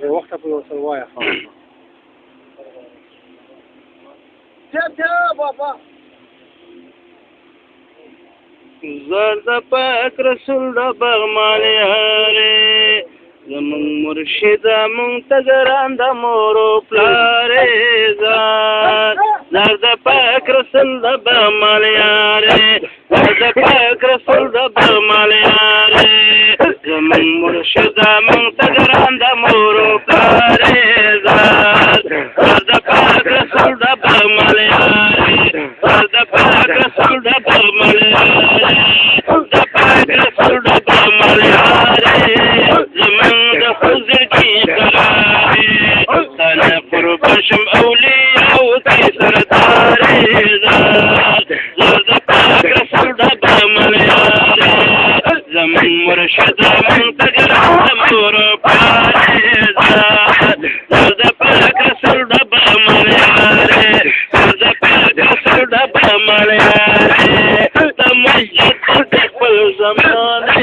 وقت په وسوایا بابا زرد پاک رسول د بغمال هره زمون مرشد منتظران د مورو پلاره زرد پاک رسول د بغمال هره زرد پاک رسول د بغمال هره زمون مرشد منتظران د مورو پلاره زرد پاک رسول د بغمال هره زرد پاک رسول د بغمال هره د پاک رسول د بغمال هره زمون د حضور کی قراره تانا قربشم اولیاء او کی سرداره زرد پاک رسول د بغمال هره زمون مرشد منتظران د مورو پلاره زرد پاک رسول د بغمال هره زرد پاک رسول د بغمال هره تمجد خپل زمانه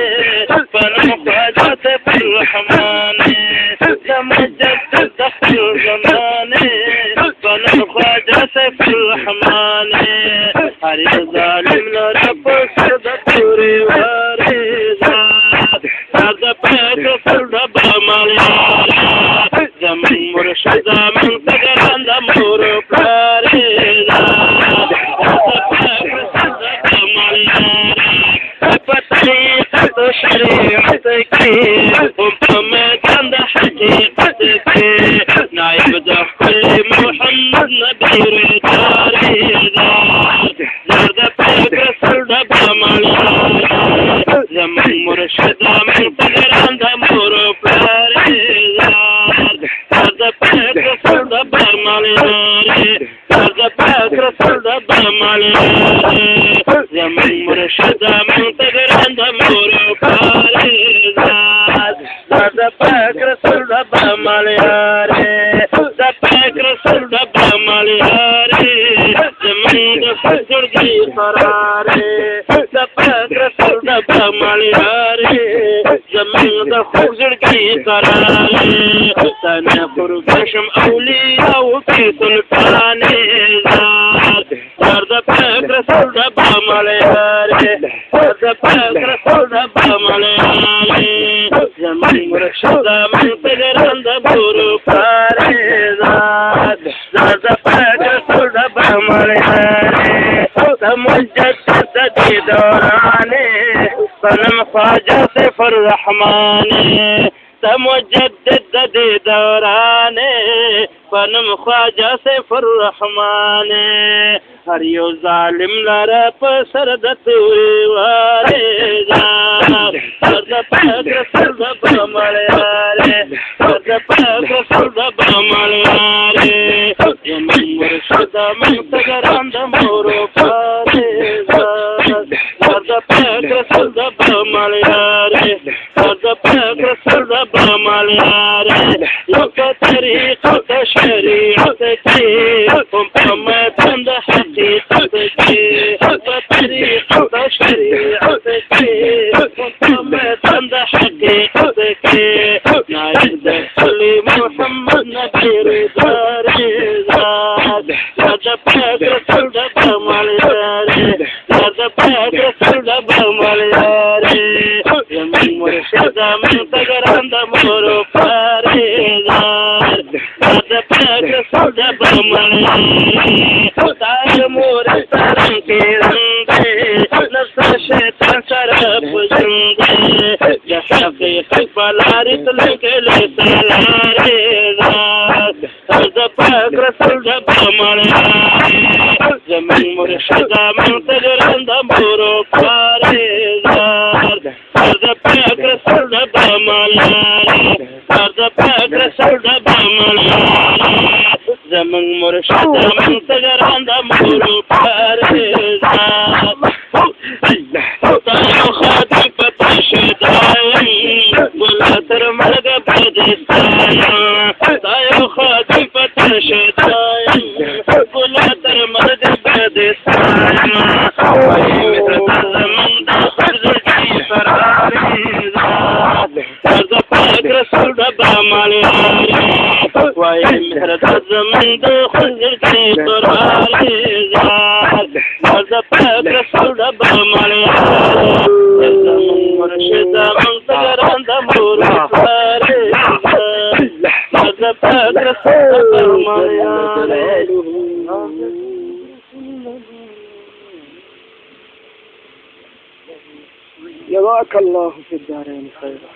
فنم خواجات الرحمن تمجد خپل زمانه فنم خواجات الرحمن هر ظالم لره په سر د تورې واره زرد پاک رسول د بغمال هره زمون مرشد منتظران د مورو پلاره طريقة شريعتك ومكان ده حقيقتك نايب ده كل محمد نبي رجالي زرد پاک رسول ده بغمال هره زمون مرشد منتظران ده مورو پلاره زرد پاک رسول ده بغمال هره زرد پاک رسول ده بغمال هره زمون مرشد منتظران د مورو پلاره زرد پاک رسول د بغمال هره د پاک رسول د بغمال هره زمون د حضور کی قراره د پاک رسول د بغمال هره زمون د حضور کی قراره تانا قربشم اولیاء او کی سلطانه زرد پاک رسول د بغمال هره زرد پاک رسول د بغمال هره زمون مرشد منتظران د مورو پلاره زرد پاک رسول د بغمال هره تمجد دی دورانه فنم خواجه سیف الرحمن تمجد دی دورانه فنم خواجه سیف الرحمن هر یو ظالم لره په سر د تورې واره زرد پاک رسول د بغمال هره زرد پاک رسول د بغمال هره زمون مرشد منتظران د مورو پلاره زرد پاک رسول د بغمال هره زرد پاک رسول د بغمال هره یو په طریقه د شریعتک ومکان د حقیقتك بطريقة شريعتك ومكان ده حقيقتك نايب ده كل محمد نبي رضاري زرد پاک رسول د بغمال هره زرد پاک رسول د بغمال هره زمون مرشد منتظران د مورو پلاره زرد پاک رسول د بغمال هره تاج مور سرم کې رنګ نفس شیطان سره پوزنګ د حقیقت په لارې تلکلې سلاره زرد پاک رسول د بغمال هره زمون مرشد منتظران د مورو پلاره زرد پاک رسول د بغمال هره زرد پاک رسول د بغمال هره زمون مرشد منتظران د مورو پلاره تاو خاطر پتا شدایم گلا تر مرگ بدستایم تاو خاطر پتا شدایم رسول ربا مالياري ويا مهرة الزمن دخل في قراري زار وزبك رسول ربا مالياري الزمن مرشد من صغران دمور وصاري وزبك رسول ربا مالياري جزاك الله في الدارين خيرا.